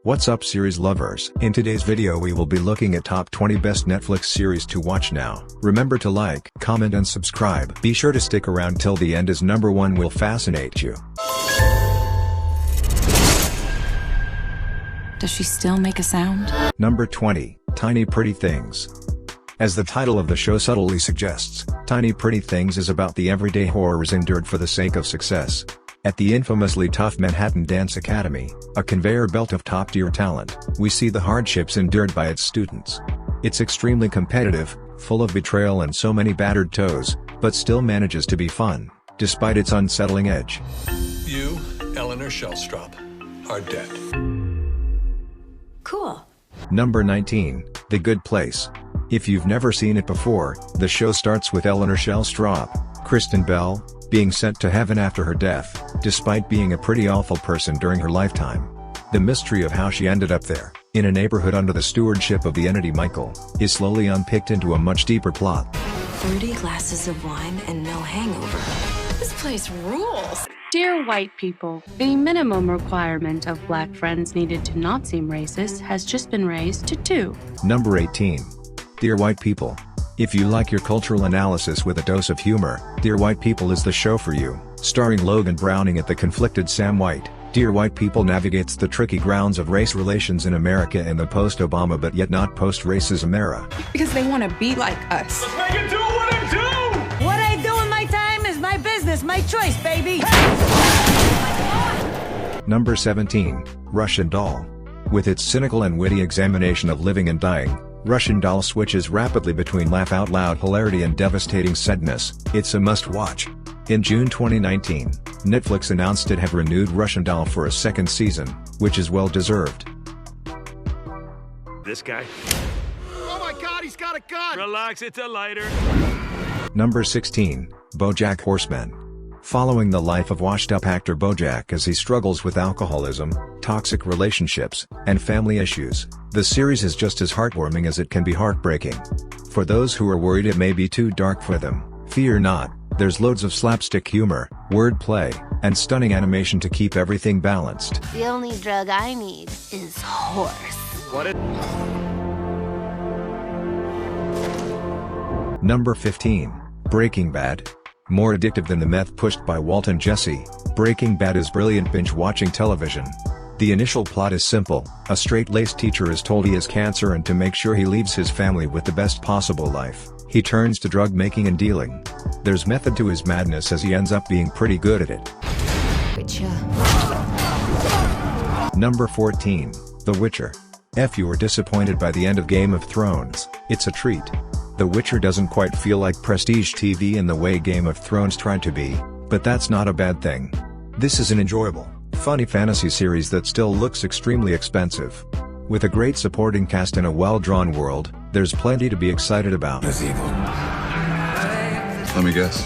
What's up series lovers? In today's video we will be looking at top 20 best Netflix series to watch now. Remember to like, comment and subscribe. Be sure to stick around till the end as number 1 will fascinate you. Does she still make a sound? Number 20, Tiny Pretty Things. As the title of the show subtly suggests, Tiny Pretty Things is about the everyday horrors endured for the sake of success. At the infamously tough Manhattan Dance Academy, a conveyor belt of top-tier talent, we see the hardships endured by its students. It's extremely competitive, full of betrayal and so many battered toes, but still manages to be fun, despite its unsettling edge. You, Eleanor Shellstrop, are dead. Cool. Number 19, The Good Place. If you've never seen it before, the show starts with Eleanor Shellstrop, Kristen Bell, being sent to heaven after her death, despite being a pretty awful person during her lifetime. The mystery of how she ended up there, in a neighborhood under the stewardship of the entity Michael, is slowly unpicked into a much deeper plot. 30 glasses of wine and no hangover. This place rules. Dear white people, the minimum requirement of black friends needed to not seem racist has just been raised to 2. Number 18. Dear White People. If you like your cultural analysis with a dose of humor, Dear White People is the show for you. Starring Logan Browning at the conflicted Sam White, Dear White People navigates the tricky grounds of race relations in America in the post-Obama but yet not post-racism era. Because they want to be like us. Let's make it do what it do! What I do in my time is my business, my choice, baby! Number 17, Russian Doll. With its cynical and witty examination of living and dying, Russian Doll switches rapidly between laugh-out-loud hilarity and devastating sadness. It's a must-watch. In June 2019, Netflix announced it had renewed Russian Doll for a second season, which is well-deserved. This guy? Oh my god, he's got a gun! Relax, it's a lighter. Number 16, BoJack Horseman. Following the life of washed-up actor BoJack as he struggles with alcoholism, toxic relationships, and family issues, the series is just as heartwarming as it can be heartbreaking. For those who are worried it may be too dark for them, fear not, there's loads of slapstick humor, wordplay, and stunning animation to keep everything balanced. The only drug I need is horse. Number 15, Breaking Bad. More addictive than the meth pushed by Walt and Jesse, Breaking Bad is brilliant binge-watching television. The initial plot is simple: a straight-laced teacher is told he has cancer and to make sure he leaves his family with the best possible life, he turns to drug making and dealing. There's method to his madness as he ends up being pretty good at it. Number 14, The Witcher. If you were disappointed by the end of Game of Thrones, it's a treat. The Witcher doesn't quite feel like prestige TV in the way Game of Thrones tried to be, but that's not a bad thing. This is an enjoyable, funny fantasy series that still looks extremely expensive. With a great supporting cast and a well-drawn world, there's plenty to be excited about. Let me guess.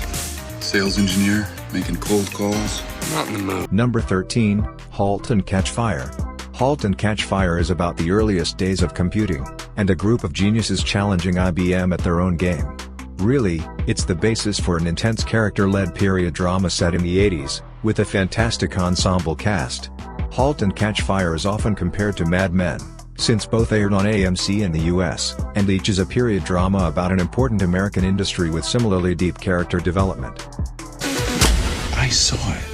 Sales engineer, making cold calls. Not in the mood. Number 13, Halt and Catch Fire. Halt and Catch Fire is about the earliest days of computing, and a group of geniuses challenging IBM at their own game. Really, it's the basis for an intense character-led period drama set in the 80s, with a fantastic ensemble cast. Halt and Catch Fire is often compared to Mad Men, since both aired on AMC in the US, and each is a period drama about an important American industry with similarly deep character development. I saw it.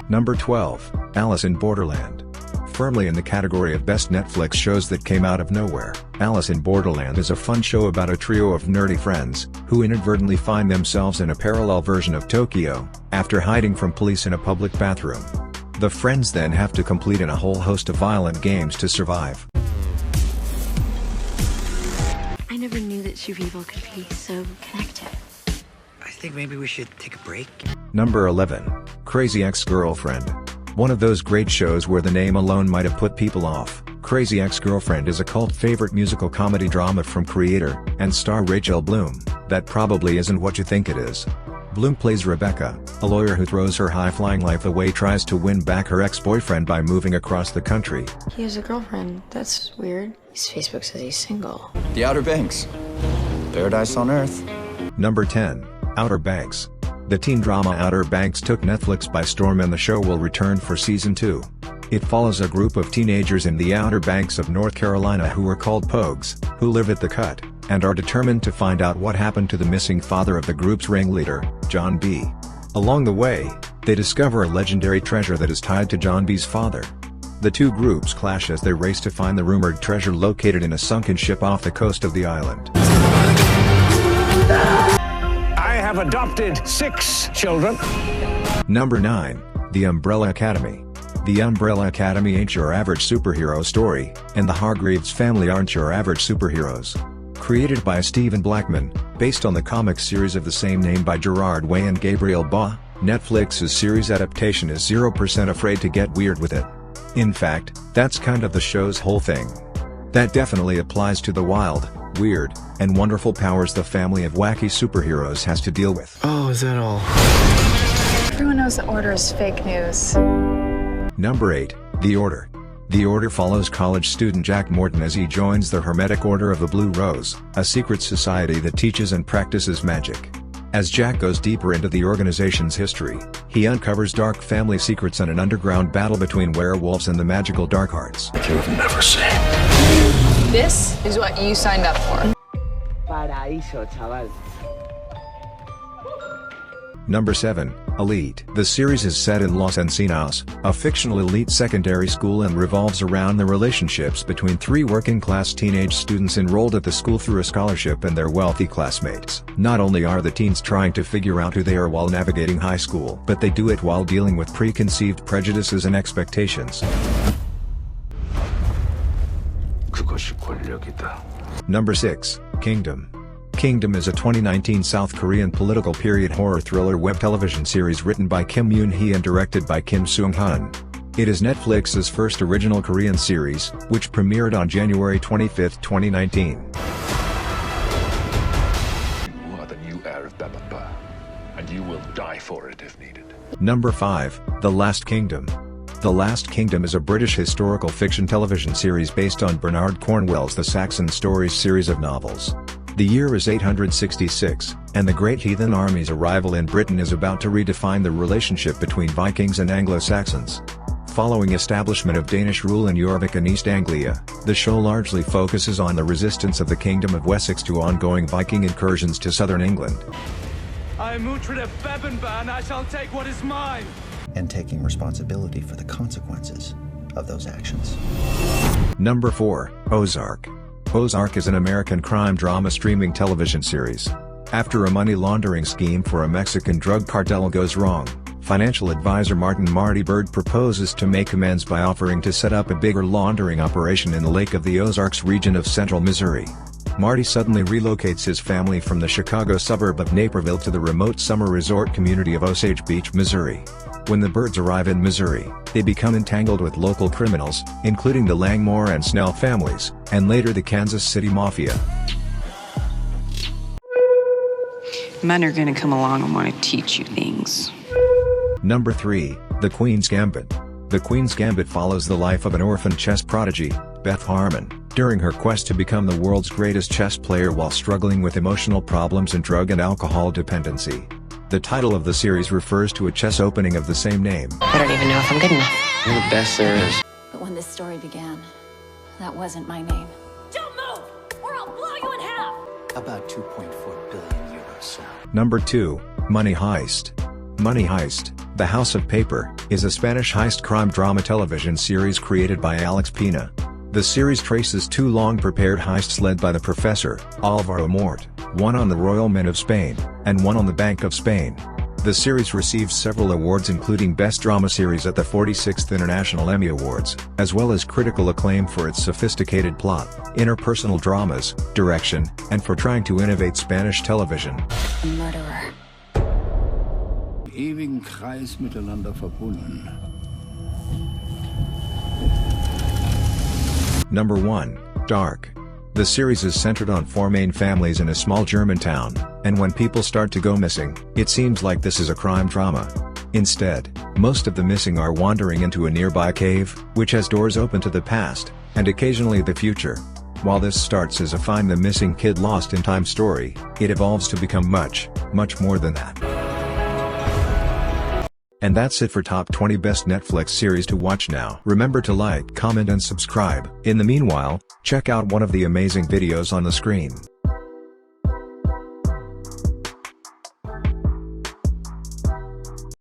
Number 12, Alice in Borderland. Firmly in the category of best Netflix shows that came out of nowhere, Alice in Borderland is a fun show about a trio of nerdy friends, who inadvertently find themselves in a parallel version of Tokyo, after hiding from police in a public bathroom. The friends then have to complete a whole host of violent games to survive. I never knew that two people could be so connected. I think maybe we should take a break. Number 11, Crazy Ex-Girlfriend. One of those great shows where the name alone might have put people off. Crazy Ex-Girlfriend is a cult favorite musical comedy drama from creator and star Rachel Bloom, that probably isn't what you think it is. Bloom plays Rebecca, a lawyer who throws her high-flying life away, tries to win back her ex-boyfriend by moving across the country. He has a girlfriend. That's weird. His Facebook says he's single. The Outer Banks. Paradise on Earth. Number 10, Outer Banks. The teen drama Outer Banks took Netflix by storm and the show will return for season 2. It follows a group of teenagers in the Outer Banks of North Carolina who are called Pogues, who live at the Cut, and are determined to find out what happened to the missing father of the group's ringleader, John B. Along the way, they discover a legendary treasure that is tied to John B's father. The two groups clash as they race to find the rumored treasure located in a sunken ship off the coast of the island. I have adopted 6 children. Number 9, The Umbrella Academy. The Umbrella Academy ain't your average superhero story, and the Hargreaves family aren't your average superheroes. Created by Stephen Blackman, based on the comic series of the same name by Gerard Way and Gabriel Ba, Netflix's series adaptation is 0% afraid to get weird with it. In fact, that's kind of the show's whole thing. That definitely applies to the wild, weird, and wonderful powers the family of wacky superheroes has to deal with. Oh, is that all? Everyone knows the Order is fake news. Number 8, The Order. The Order follows college student Jack Morton as he joins the Hermetic Order of the Blue Rose, a secret society that teaches and practices magic. As Jack goes deeper into the organization's history, he uncovers dark family secrets and an underground battle between werewolves and the magical dark arts. You've never seen. This is what you signed up for. Paraíso, chaval. Number 7, Elite. The series is set in Los Encinos, a fictional elite secondary school, and revolves around the relationships between 3 working-class teenage students enrolled at the school through a scholarship and their wealthy classmates. Not only are the teens trying to figure out who they are while navigating high school, but they do it while dealing with preconceived prejudices and expectations. Number 6, Kingdom. Kingdom is a 2019 South Korean political period horror thriller web television series written by Kim Yoon-hee and directed by Kim Seung-hun. It is Netflix's first original Korean series, which premiered on January 25, 2019. You are the new heir of Bebemba, and you will die for it if needed. Number 5, The Last Kingdom. The Last Kingdom is a British historical fiction television series based on Bernard Cornwell's The Saxon Stories series of novels. The year is 866, and the Great Heathen Army's arrival in Britain is about to redefine the relationship between Vikings and Anglo-Saxons. Following establishment of Danish rule in Jorvik and East Anglia, the show largely focuses on the resistance of the Kingdom of Wessex to ongoing Viking incursions to southern England. I am Uhtred of Bebemba, and I shall take what is mine. And taking responsibility for the consequences of those actions. Number 4, Ozark. Ozark is an American crime drama streaming television series. After a money laundering scheme for a Mexican drug cartel goes wrong, financial advisor Marty Bird proposes to make amends by offering to set up a bigger laundering operation in the Lake of the Ozarks region of central Missouri. Marty suddenly relocates his family from the Chicago suburb of Naperville to the remote summer resort community of Osage Beach, Missouri. When the Birds arrive in Missouri, they become entangled with local criminals, including the Langmore and Snell families, and later the Kansas City Mafia. Men are gonna come along and want to teach you things. Number 3, The Queen's Gambit. The Queen's Gambit follows the life of an orphan chess prodigy, Beth Harmon, during her quest to become the world's greatest chess player while struggling with emotional problems and drug and alcohol dependency. The title of the series refers to a chess opening of the same name. I don't even know if I'm good enough. You're the best there is. But when this story began, that wasn't my name. Don't move, or I'll blow you in half! About 2.4 billion euros. Number 2, Money Heist. Money Heist, The House of Paper, is a Spanish heist crime drama television series created by Alex Pina. The series traces 2 long-prepared heists led by the Professor, Alvaro Mort, one on the Royal Mint of Spain, and one on the Bank of Spain. The series received several awards including Best Drama Series at the 46th International Emmy Awards, as well as critical acclaim for its sophisticated plot, interpersonal dramas, direction, and for trying to innovate Spanish television. A murderer. Ewigen Kreis miteinander verbunden. Number 1, Dark. The series is centered on 4 main families in a small German town, and when people start to go missing, it seems like this is a crime drama. Instead, most of the missing are wandering into a nearby cave, which has doors open to the past, and occasionally the future. While this starts as a find the missing kid lost in time story, it evolves to become much, much more than that. And that's it for top 20 best Netflix series to watch now. Remember to like, comment and subscribe. In the meanwhile, check out one of the amazing videos on the screen.